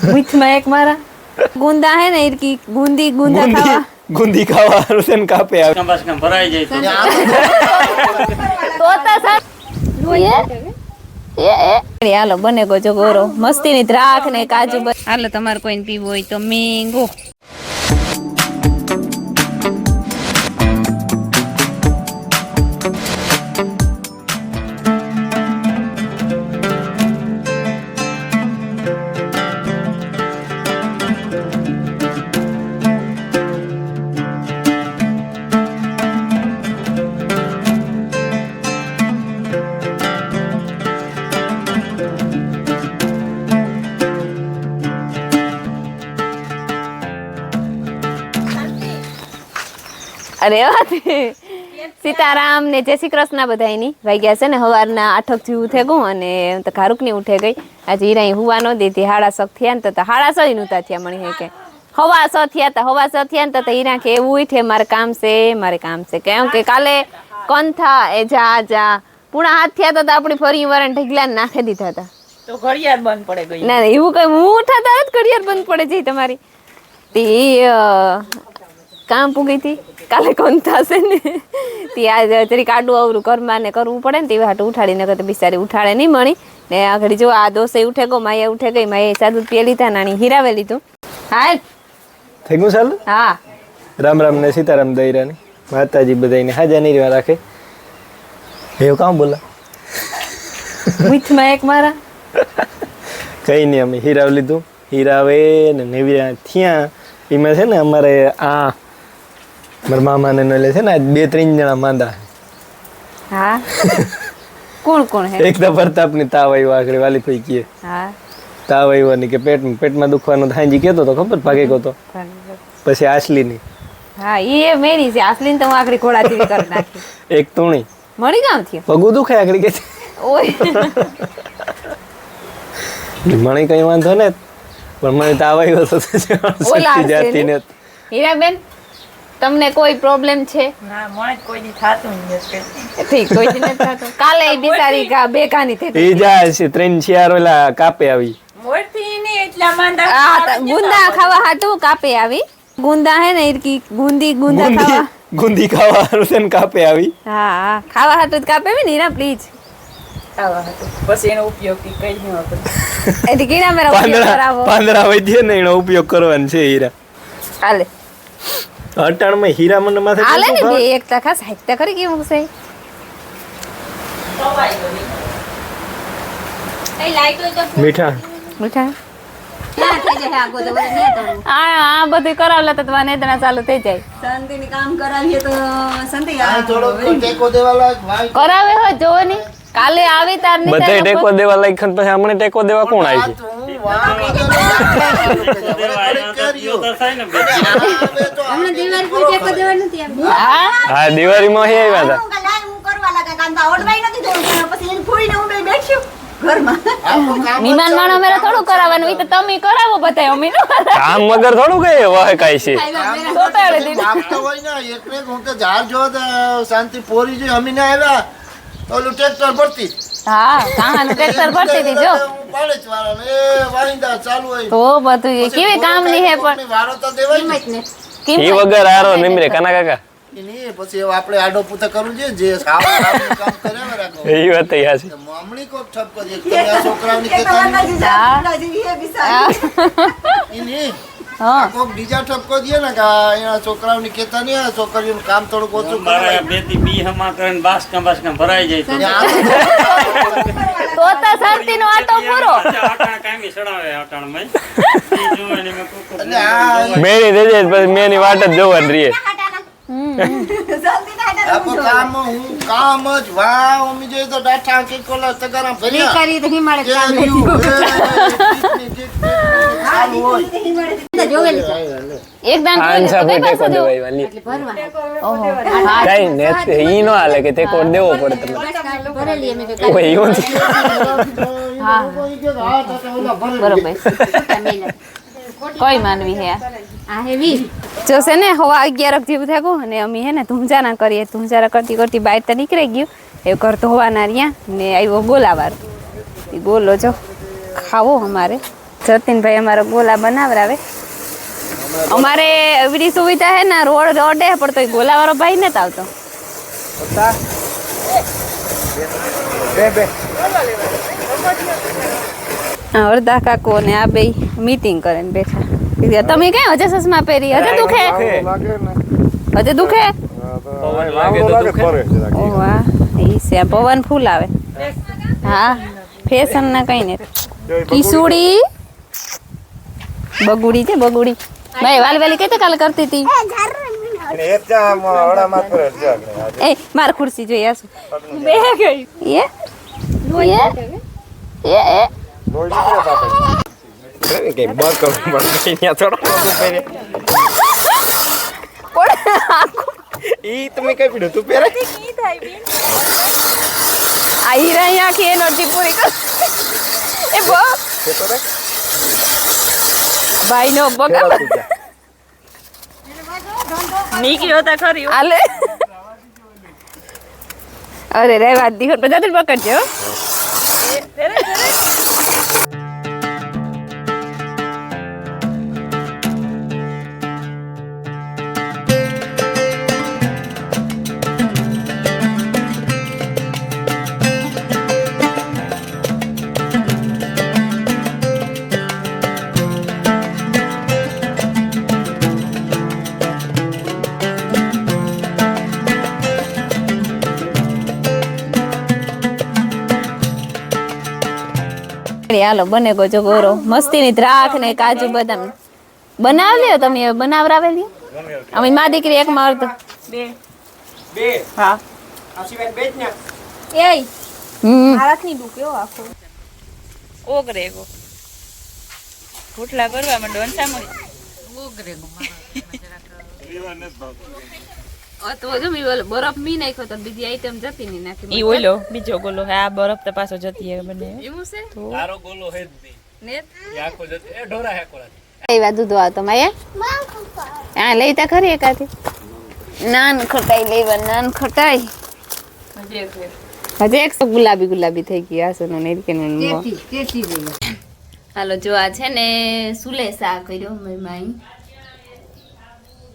मीठ में एक मारा गुंदा है ना इनकी गुंदी गुंदा खावा गुंदी खावा रुसन कापे આવે બસ કામ ભરાઈ જાય તોતા સા એ હાલો બને ગો જો ગોરો મસ્તી ની દ્રાક્ષ ને કાજુ હાલો તમારે કોઈને પીવું હોય તો મેંગો અરે સીતારામ ને જય શ્રી કૃષ્ણ બધાયની વાગ્યા છે ને સવારના 8 જેવું થઈ ગયું અને તો ખારુક ની ઉઠે ગઈ આજે હીરા હુવા ન દેતી 6:30 થયા ને તો 6:30 નહોતા થયા મણી હે કે 6:15 થયા ને તો હીરા કે એવું ઉઠે મારે કામ છે કેમ કે કાલે કંથા એ જા પૂણા હાથ થયા તો આપણી ફરી વરણ ઢગલા નાખી દીધા હતા તો ઘડિયાળ બંધ પડે ગઈ ના એવું કઈ હું ઉઠાતા જ ઘડિયાળ બંધ પડે છે તમારી તે કામ પૂગી હતી કાલે કોણ થશે ને ત્યાં જરીક આડું અવરું ઘરમાં ને કરવું પડે ને તેવા હાટું ઉઠાડીને કરતા બિચારી ઉઠાડે નહીં મળી ને આગળ જો આ દોસે ઉઠે ગયો માયા ઉઠે ગઈ માયા સાદું પીએ લીધા નાની હીરાવે લીધું હાલ થઈ ગયું ચાલ હા રામ રામ ને સીતારામ દૈરાની માતાજી બધાને હાજા નહીં રાખે એવું કામ બોલા મીઠમાં એક મારા કઈ નહીં અમે હીરાવ લીધું હીરાવે ને નેવીરા થયા એમાં છે ને અમારે આ મારા મામાને લે છે ને 2-3 જણા માંદા હા કોણ હે એક તો પ્રતાપની તાવ આવ્યો આગળ વાલી કોઈ કહે હા તાવ આવ્યો ને કે પેટમાં દુખવાનું હાંજી કહેતો તો ખબર ભાગે ગયો તો પછી આસલીની હા એ મેરી છે આસલીને તો હું આખરી ઘોડાથી કરી નાખી એક તુણી મળી ગામ થયો પગું દુખે આગળ કે ઓય મને કઈ વાંધો ને પણ મને તાવ આવ્યો તો શક્તિ જાતી ને હીરાબેન તમને કોઈ પ્રોબ્લેમ છે ના મને કોઈ દી થાતું નથી ઠીક કોઈ દી નથી થાતું કાલે ઈ બિચારી બે કાની થઈ ઈ જાય છે 3-4 ઓલા કાપે આવી મોરથી ની એટલા માંદા આ ગુંદા ખાવા હાટુ કાપે આવી ગુંદા હે ને ઈરકી ગુંદા ખાવા ગુંદી ખાવા રૂસન કાપે આવી હા ખાવા હાટુ જ કાપે ને હીરા પ્લીઝ ખાવા હતું પછી એનો ઉપયોગ કઈ નહીં હતો એટલે કીના મેરા ઉપયોગ કરાવો પાંદડા વૈદ્ય ને એનો ઉપયોગ કરવાનો છે હીરા હાલે અટાણમાં હીરા મને માથે હાલે ને બે એક ટકા સાહિત્ય કરી કેવું છે મીઠા આ બધું કરાવલા તો તમારે નેદના ચાલુ થઈ જાય શાંતિની કામ કરાવીએ તો શાંતિ કરાવે હો જોવો ની કાલે આવી તાર ની બધે ટેકો દેવા લાગ્યા પછી હમણે ટેકો દેવા કોણ આવી છે હા દિવાળીમાં હે આવ્યા હતા વિમાન માણો મેરે થોડું કરાવવાનું ઈ તો તમે કરાવો બતાય અમે નો કામ વગર થોડું કઈ વાહ કાઈ છે સોતાડે દીધું આપતો હોય ને એટલે હું કે ઝાર જો શાંતિ પોરી જો અમે ના આવ્યા ઓલું ટ્રેક્ટર ભરતી હા કાહાનું ટ્રેક્ટર ભરતી હતી જો પાડે જ વાળા એ વાહિંદા ચાલુ હોય તો બધું એ કેવી કામ ની હે પણ વારો તો દેવાય ને ઈ વગર આરો નિમરે કાના કાકા નહીં પછી આપણે આડો પૂતા કરવું છે જે સાવ કામ કરે ને રાખો એ વાત યા છે મામણી કોક ઠપ કરી તમે આ છોકરાઓની કેતા નહીં હા કોક બીજા ઠપકો દે ને કે એના છોકરાઓની કેતા નહીં આ છોકરીઓનું કામ થોડું ઓછું મારા બેટી બી હમા કરીને બાસ કામ ભરાઈ જાય તો શાંતિ નો આટો પૂરો આટાણ કામી સડાવે આટાણ માં ઈ જોવાની મે કોકો મેની દેજે પછી મેની વાટ જ જોવાની રીએ કામ જ વાહ મમ્મી જોઈએ તો ડાઠા કે કોલા તગારા ભર્યા કરી તો હિમાળે કામ એકદમ આંસા પે ટેકો દેવાય વાલી ઓહો કઈ ને ઈ નો હાલે કે ટેકો દેવો પડે તમને ઓય યો હા બરોબર કોઈ માનવી હે આ હેવી જો છે ને હવા 11 જેવું થઈ ગયું અને અમે હે ને ધૂંજાના કરીએ ધૂંજારા કરતી કરતી બહાર તો નીકળી ગયું એ ઘર તો હોવાના રહ્યા ને આવ્યો બોલાવાર એ બોલો જો ખાવો અમારે જતીનભાઈ અમારો ગોલા બનાવરાવે અમારે એવી સુવિધા હે ને રોડ રોડે પણ તો ગોલા વાળો ભાઈ નથી આવતો અડધા કાકો ને આ બે મીટિંગ કરીને બેઠા તમે કઈ હજે ચશ્મા પહેરી હજે દુખે હજે દુખે ઓ વાહ ઈ છે પવન ફૂલ આવે હા ફેશન ના કઈ ને કિસુડી બગુડી છે બગુડી ભાઈ વાલવેલી કઈ કાલે કરતી હતી એ માર ખુરશી જોઈ આસુ બે ગઈ એ ઈ તમે કઈ પીડો તું પહેરે આઈ રહી આખી એ નોટી પૂરી કર એ બો ભાઈ નો બગા નીકળ્યો તા ખરી આલે અરે રે વાત દીકર બધા તો પકડજો હાલો બને ગો જો ગોરો મસ્તીની દ્રાક્ષ ને કાજુ બદામ બનાવ લ્યો તમે બનાવરાવેલી અમે માં દીકરી એક માં અડધો બે હા એય આરાખની દુખ્યો આખો ઓગરે ગો ભૂટલા કરવા માંડો અંસામણી ઓગરે ગો તો જો મી બોલ બરફ મી નાખ્યો તો બીજી આઈટમ જતી ની નાખી ઈ ઓલો બીજો ગોલો હે આ બરફ તો પાછો જતી હે બને એવું છે તારો ગોલો હે જ નહીં નેત એ આખો જતો એ ઢોરા હે કોળા એ વાત દૂધ આવતો માયા આ લઈતા ખરી એકાથી નાન ખટાઈ લેવા નાન ખટાઈ હજે એક ગુલાબી ગુલાબી થઈ ગઈ આ સોનો ને કે હાલો જો આ છે ને સુલે શાક કર્યો મારી માઈ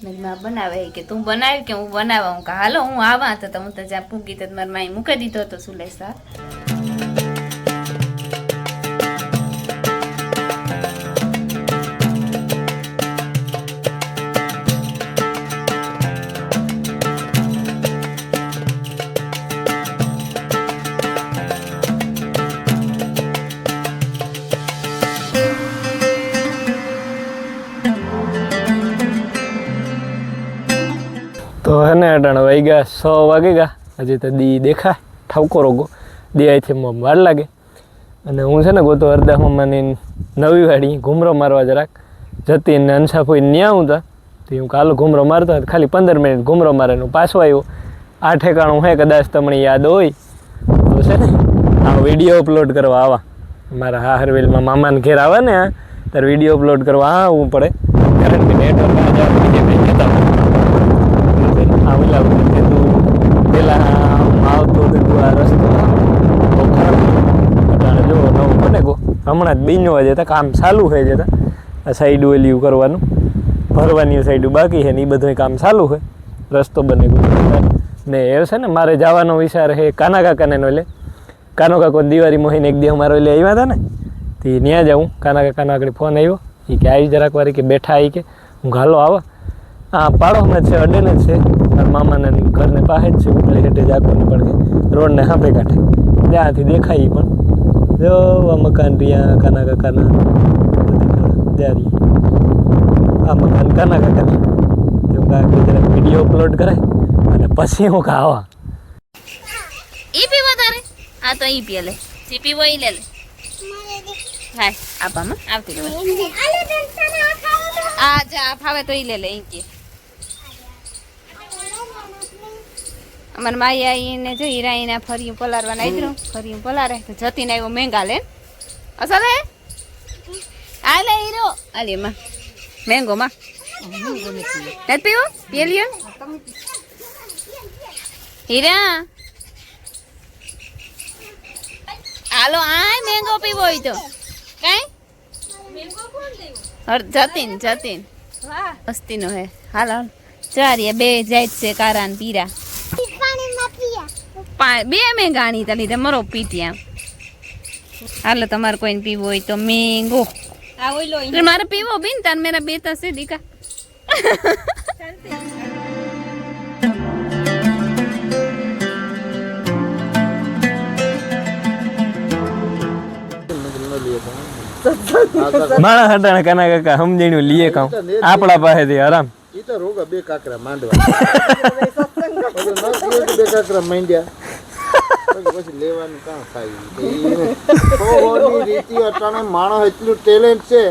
મેં માં બનાવે કે તું બનાવી કે હું બનાવા હું કે હાલો હું આવા તો હું તો જ્યાં પૂગી તો મારી માઈ મૂકી દીધો હતો સુલે શાક તો હે ને અટાણે વાગ્યા 6 વાગી ગયા હજી તો દી દેખાય ઠાવકો રોગો દી અહીંથી વાર લાગે અને હું છે ને ગોતો અડધા મમ્માની નવી વાડી ઘૂમરો મારવા જરાક જતી ને અંસાફોઈ ન્યા હું તા તો હું કાલો ઘૂમરો મારતો ખાલી 15 મિનિટ ઘૂમરો મારે પાછો આવ્યો આ ઠેકાણું હે કદાચ તમને યાદ હોય તો છે ને આ વિડીયો અપલોડ કરવા આવા મારા હાહરવેલમાં મામાને ઘેર આવે ને ત્યારે વિડીયો અપલોડ કરવા આવવું પડે કારણ કે નેટવર્ક આવેલા પેલા આવતો તું આ રસ્તો જો નવું બને ગો હમણાં જ બીનો જતા કામ ચાલુ થઈ જતા આ સાઈડ ઓલિયું કરવાનું ભરવાની સાઈડ બાકી છે ને એ બધું કામ ચાલુ છે રસ્તો બને ગયો ને એ છે ને મારે જવાનો વિચાર છે કાના કાકાને નો લે કાનો કાકો દિવાળી મોહીને એક દી અમારો એટલે આવ્યા હતા ને તે ત્યાં જાઉં કાના કાકાનો આગળ ફોન આવ્યો એ કે આવી જરાક વારી કે બેઠા આવી કે હું ઘાલો આવા હા પાડોમાં જ છે અડેને જ છે મારા મામાને ઘરને પાસે જ છે ઉપલે હેઠે જાકોને પણ રોડને હાંભે કાંઠે ત્યાંથી દેખાય પણ જો આ મકાન રહ્યા કાના કાકાના ત્યાં આ મકાન કાના કાકાના તેવું કાંઈ જરાક વિડીયો અપલોડ કરાય અને પછી હું ખાવા ઈ પીવા તારે આ તો ઈ પીએ લે જી પીવો ઈ લે લે હાય આપામાં આવતી રહે આ જા ફાવે તો ઈ લે લે ઈ કે અમાર માઈ આઈને જો હીરાઈના ફરિયું પલારવાના આઈદ્રો ફરિયું પલારે તો જતીને આવ્યો મેંગા લે અસલ હે આ લે હીરો આલે માં મેંગો માં નથી પીવો પી લ્યો હીરા હાલો આ મેંગો પીવો હોય તો કાઈ જતીન મસ્તીનો હે હાલ હાલ ચાર બે જાય છે કારા ને પીરા બે મેં ગાણી તલી તે મરો પીતી આમ હાલો તમારે કોઈને પીવો હોય તો મેંગો મારે પીવો બીન તાર મેરા બે તસે દીકા માણસ હટાણે કાના કાકા સમજણ્યું લીએ કામ આપણા પાસેથી આરામ ઈ તો રોગા બે કાકરા માંડવા બે કાકરા માંડ્યા પછી લેવાનું કામ થાય રીતિ અટાણે માણસ એટલું ટેલેન્ટ છે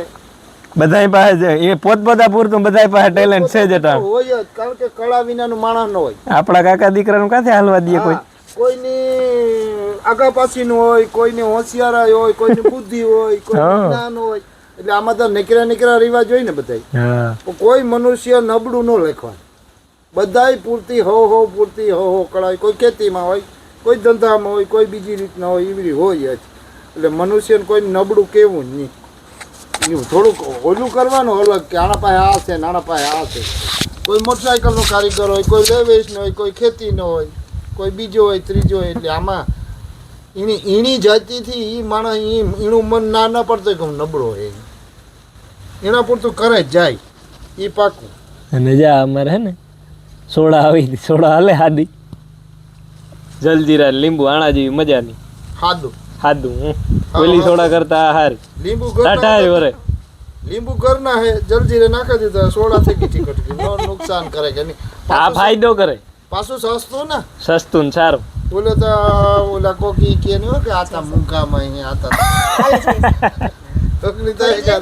બધાય પાસે છે એ પોતપોતા પૂરતું બધાય પાસે ટેલેન્ટ છે જ અટાણે હોય જ કારણ કે કળા વિનાનું માણસ ન હોય આપણા કાકા દીકરાનું કાંથી હાલવા દઈએ કોઈ કોઈની આગા પાછીનું હોય કોઈની હોશિયારાઈ હોય કોઈની બુદ્ધિ હોય કોઈ જ્ઞાન હોય એટલે આમાં તો નીકળ્યા રિવાજ હોય ને બધાય હા કોઈ મનુષ્ય નબળું ન લખવાનું બધાય પૂરતી હો પૂરતી હો કળાય કોઈ ખેતીમાં હોય કોઈ ધંધામાં હોય કોઈ બીજી રીતના હોય એવી હોય જ એટલે મનુષ્યને કોઈ નબળું કેવું જ નહીં થોડુંક ઓલું કરવાનું અલગ કે આના પાસે આ છે નાના પાસે આ છે કોઈ મોટરસાઇકલનો કારીગર હોય કોઈ લેવેશનો હોય કોઈ ખેતીનો હોય કોઈ બીજો હોય ત્રીજો હોય એટલે આમાં ઈણી જાતિથી એ માણસ ઈણું મન ના પડતો કે હું નબળો હોય એના પૂરતું કરે જ જાય એ પાકું અને જા અમારે હે ને સોડા આવી સોડા હાલે હાદી જલજીરા લીંબુ આણા જેવી મજા નહીં હાદું ઓલી સોડા કરતા હારી લીંબુ ટાટા વરે લીંબુ ઘરના હે જલજીરે નાખી દીધા સોડા થઈ ગઈ ટીકટ નો નુકસાન કરે કે નહીં આ ફાયદો કરે પાછું સસ્તું ને સસ્તું ને સારું ઓલા કોકી કે નહીં કે આતા મૂંઘામાં અહીંયા આતા તકલીફ થાય કે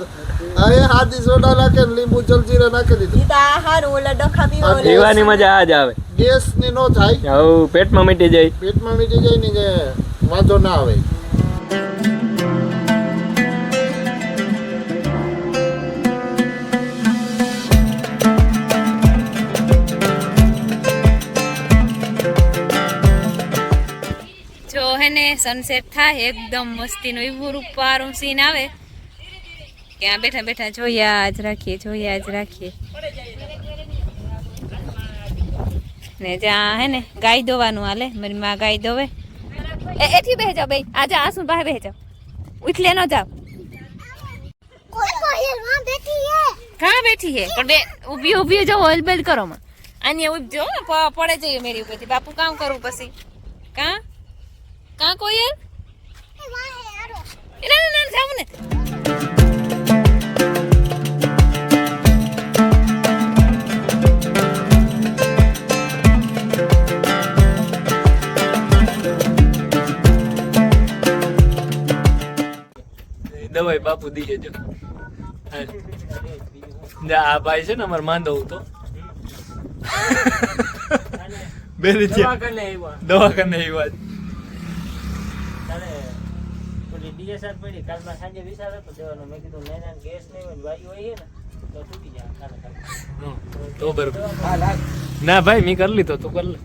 અરે હાદી સોડા નાખે ને લીંબુ જલજીરા નાખી દીધું પીવાની મજા આ જ આવે ગેસ ની નો થાય હવ પેટમાં મીટી જાય ને જે વાંધો ના આવે જો હે ને સનસેટ થાય એકદમ મસ્તીનો એવું રૂપારું સીન આવે કે આ બેઠા બેઠા જોયા જ રાખીએ ને જ્યાં હે ને ગાય દોવાનું હાલે મારી માં ગાય દોવે એથી બેહી જાવ બે આજે આસુ પાસે બેહી જાવ ઉઠલે ન જાવ કहाँ बैठी है पर बे ऊभी जो ऑयल बेल करो માં આની ઉભજો પડે જઈએ મેરી ઉપરથી બાપુ કામ કરું પછી કાં કોયલ ના ના જાવ ને દવાઈ બાપુ દીએ જો આ ભાઈ છે ને અમારે માંદો તો દવાખાને આવ્યા ડીએસઆર પડી કાલમાં સાંજે વિચાર હતો દેવાનો મેં કીધું નૈના ગેસ નહીં હોય વાયુ હોય ને તો તૂટી જાય કાલે તો બરોબર ના ભાઈ મેં કરી લીધો તું કર લે